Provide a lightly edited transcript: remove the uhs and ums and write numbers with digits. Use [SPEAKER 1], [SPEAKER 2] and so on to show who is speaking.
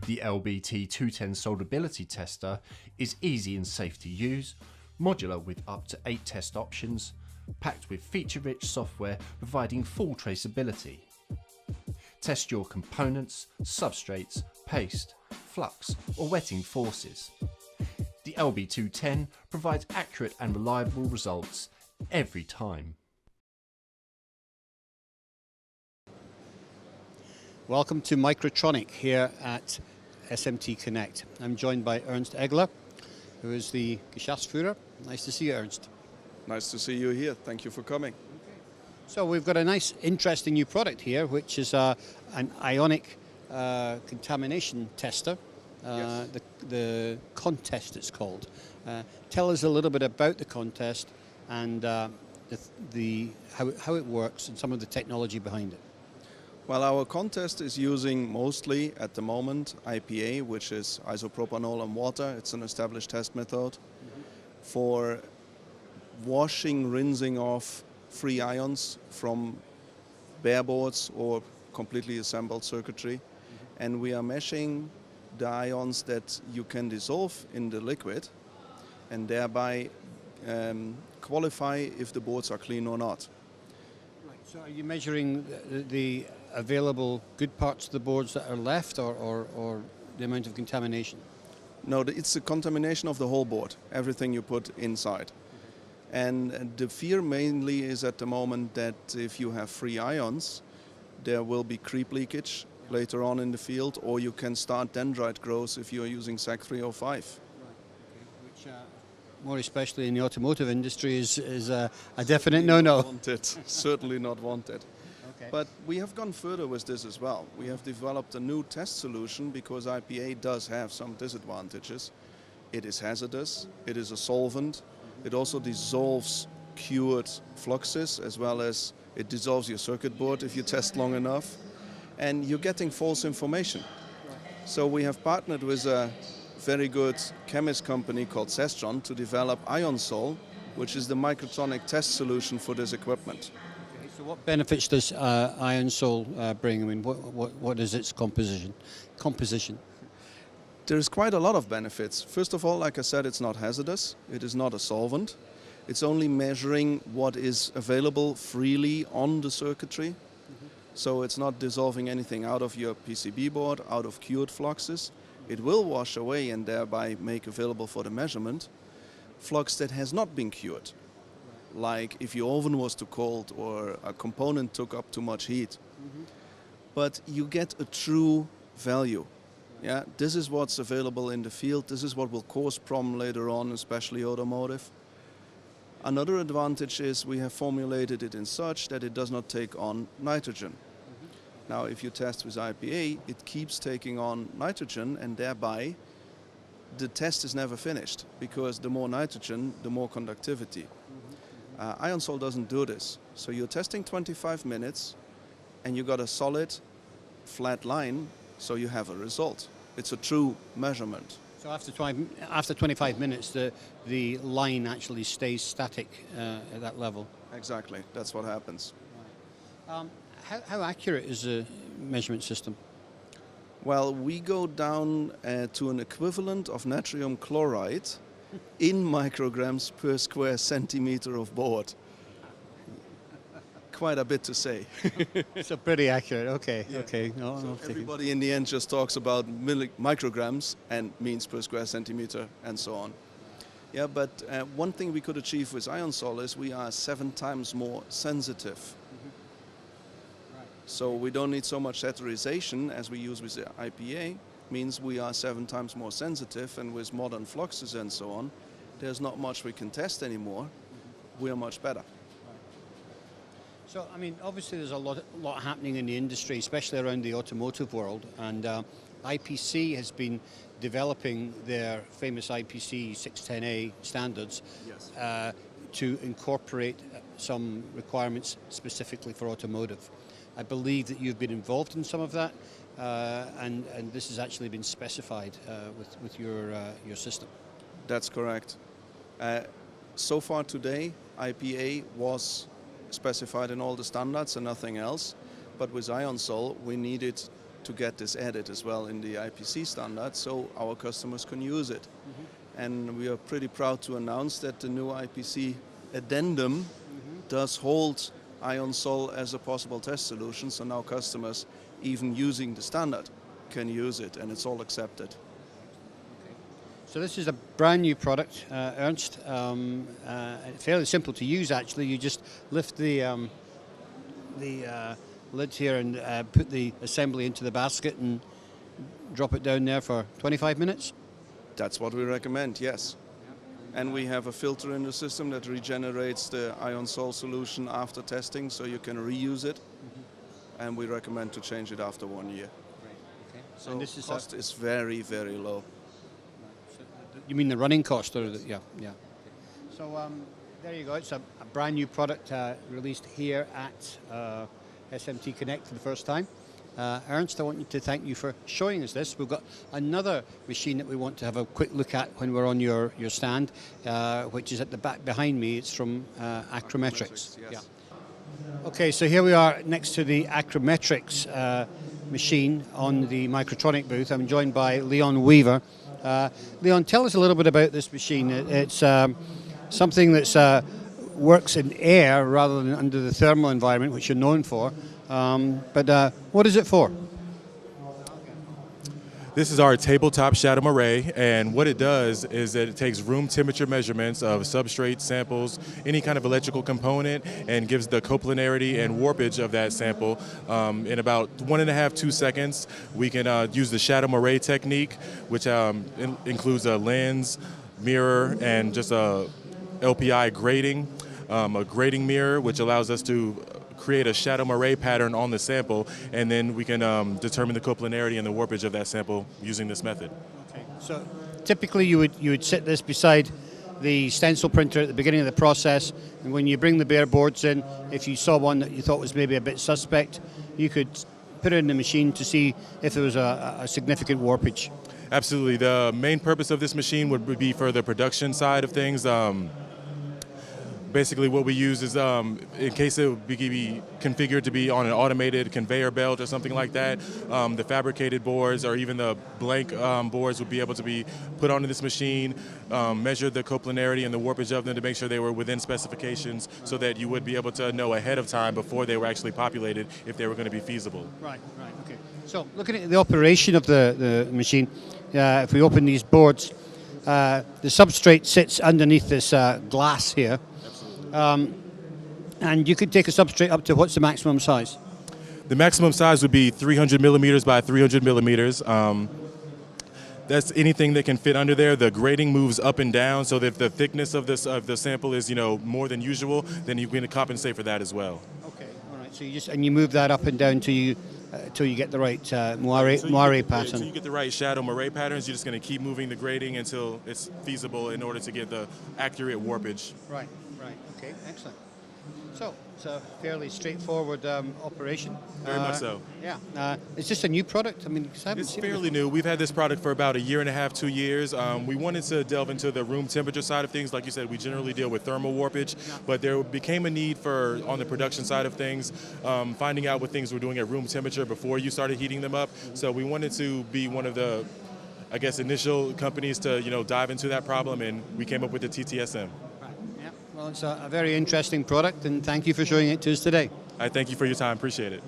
[SPEAKER 1] The LBT210 soldability tester is easy and safe to use, modular with up to 8 test options, packed with feature-rich software providing full traceability. Test your components, substrates, paste, flux or wetting forces. The LB210 provides accurate and reliable results every time.
[SPEAKER 2] Welcome to Microtronic here at SMT Connect. I'm joined by Ernst Egler, who is the Geschäftsführer. Nice to see you, Ernst.
[SPEAKER 3] Nice to see you here. Thank you for coming.
[SPEAKER 2] So we've got a nice, interesting new product here, which is an ionic contamination tester.
[SPEAKER 3] Yes.
[SPEAKER 2] The conTTest it's called. Tell us a little bit about the conTTest and how it works and some of the technology behind it.
[SPEAKER 3] Well, our conTTest is using mostly at the moment IPA, which is isopropanol and water. It's an established test method for washing, rinsing off free ions from bare boards or completely assembled circuitry. And we are measuring the ions that you can dissolve in the liquid and thereby qualify if the boards are clean or not.
[SPEAKER 2] Right. So are you measuring the available good parts of the boards that are left or the amount of contamination?
[SPEAKER 3] No, it's the contamination of the whole board, everything you put inside. And the fear mainly is at the moment that if you have free ions, there will be creep leakage later on in the field, or you can start dendrite growth if you are using SAC 305.
[SPEAKER 2] Right. Okay. Which, more especially in the automotive industry, is a definite no-no.
[SPEAKER 3] Wanted. Certainly not wanted.
[SPEAKER 2] Okay.
[SPEAKER 3] But we have gone further with this as well. We have developed a new test solution because IPA does have some disadvantages. It is hazardous, it is a solvent, it also dissolves cured fluxes as well as it dissolves your circuit board if you test long enough. And you're getting false information. So we have partnered with a very good chemist company called Zestron to develop Ionsol, which is the Microtronic test solution for this equipment.
[SPEAKER 2] Okay, so what benefits does Ionsol bring? I mean, what is its composition?
[SPEAKER 3] There's quite a lot of benefits. First of all, like I said, it's not hazardous. It is not a solvent. It's only measuring what is available freely on the circuitry. So it's not dissolving anything out of your PCB board, out of cured fluxes. It will wash away and thereby make available for the measurement flux that has not been cured. Like if your oven was too cold or a component took up too much heat. But you get a true value. Yeah, this is what's available in the field. This is what will cause problem later on, especially automotive. Another advantage is we have formulated it in such that it does not take on nitrogen. Now, if you test with IPA, it keeps taking on nitrogen and thereby the test is never finished because the more nitrogen, the more conductivity. Ionsol doesn't do this. So you're testing 25 minutes and you got a solid flat line, so you have a result. It's a true measurement.
[SPEAKER 2] So after 25 minutes, the line actually stays static at that level?
[SPEAKER 3] Exactly, that's what happens.
[SPEAKER 2] How accurate is the measurement system?
[SPEAKER 3] Well, we go down to an equivalent of natrium chloride in micrograms per square centimeter of board. Quite a bit to say.
[SPEAKER 2] So pretty accurate, okay.
[SPEAKER 3] Yeah.
[SPEAKER 2] Okay.
[SPEAKER 3] So everybody in the end just talks about micrograms and means per square centimeter and so on. Yeah, but one thing we could achieve with Ionsol is we are 7 times more sensitive. So we don't need so much saturation as we use with the IPA, means we are 7 times more sensitive, and with modern fluxes and so on, there's not much we can test anymore. We are much better.
[SPEAKER 2] So, I mean, obviously there's a lot happening in the industry, especially around the automotive world, and IPC has been developing their famous IPC 610A standards.
[SPEAKER 3] Yes.
[SPEAKER 2] To incorporate some requirements specifically for automotive. I believe that you've been involved in some of that, and this has actually been specified with your system.
[SPEAKER 3] That's correct. So far today, IPA was specified in all the standards and nothing else, but with Ionsol we needed to get this added as well in the IPC standard so our customers can use it. And we are pretty proud to announce that the new IPC addendum does hold Ionsol as a possible test solution, so now customers, even using the standard, can use it, and it's all accepted.
[SPEAKER 2] So this is a brand new product, Ernst. Fairly simple to use, actually. You just lift the lid here and put the assembly into the basket and drop it down there for 25 minutes.
[SPEAKER 3] That's what we recommend, yes. And we have a filter in the system that regenerates the Ionsol solution after testing, so you can reuse it. And we recommend to change it after 1 year.
[SPEAKER 2] Okay.
[SPEAKER 3] So
[SPEAKER 2] and this is
[SPEAKER 3] cost is very, very low.
[SPEAKER 2] You mean the running cost? Or yeah. So there you go. It's a brand new product released here at SMT Connect for the first time. Ernst, I want to thank you for showing us this. We've got another machine that we want to have a quick look at when we're on your stand, which is at the back behind me. It's from Akrometrix.
[SPEAKER 3] Yes.
[SPEAKER 2] Yeah. Okay, so here we are next to the Akrometrix machine on the Microtronic booth. I'm joined by Leon Weaver. Leon, tell us a little bit about this machine. It's something that works in air rather than under the thermal environment, which you're known for. But what is it for?
[SPEAKER 4] This is our tabletop shadow array, and what it does is that it takes room temperature measurements of substrate samples, any kind of electrical component, and gives the coplanarity and warpage of that sample. In about 1.5 to 2 seconds, we can use the shadow array technique, which includes a lens, mirror, and just a LPI grating, a grating mirror, which allows us to create a shadow array pattern on the sample, and then we can determine the coplanarity and the warpage of that sample using this method.
[SPEAKER 2] Okay. So typically you would sit this beside the stencil printer at the beginning of the process, and when you bring the bare boards in, if you saw one that you thought was maybe a bit suspect, you could put it in the machine to see if there was a significant warpage.
[SPEAKER 4] Absolutely. The main purpose of this machine would be for the production side of things. Basically what we use is, in case it would be configured to be on an automated conveyor belt or something like that, the fabricated boards or even the blank boards would be able to be put onto this machine, measure the coplanarity and the warpage of them to make sure they were within specifications so that you would be able to know ahead of time before they were actually populated if they were going to be feasible.
[SPEAKER 2] Right, okay. So looking at the operation of the machine, if we open these boards, the substrate sits underneath this glass here. And you could take a substrate up to, what's the maximum size?
[SPEAKER 4] The maximum size would be 300 millimeters by 300 millimeters. That's anything that can fit under there. The grating moves up and down, so that if the thickness of the sample is more than usual, then you're going to compensate for that as well.
[SPEAKER 2] Okay, all right. So you move that up and down till you get the right moire pattern.
[SPEAKER 4] So you get the right shadow moire patterns. You're just going to keep moving the grating until it's feasible in order to get the accurate warpage.
[SPEAKER 2] Right. Okay, excellent. So it's a fairly straightforward operation.
[SPEAKER 4] Very much so.
[SPEAKER 2] Yeah. It's just a new product. I mean, 'cause I haven't
[SPEAKER 4] It's
[SPEAKER 2] seen
[SPEAKER 4] fairly new. We've had this product for about 1.5 to 2 years. We wanted to delve into the room temperature side of things. Like you said, we generally deal with thermal warpage, but there became a need for, on the production side of things, finding out what things were doing at room temperature before you started heating them up. So we wanted to be one of the, I guess, initial companies to dive into that problem, and we came up with the TTSM.
[SPEAKER 2] Well, it's a very interesting product, and thank you for showing it to us today.
[SPEAKER 4] I thank you for your time. Appreciate it.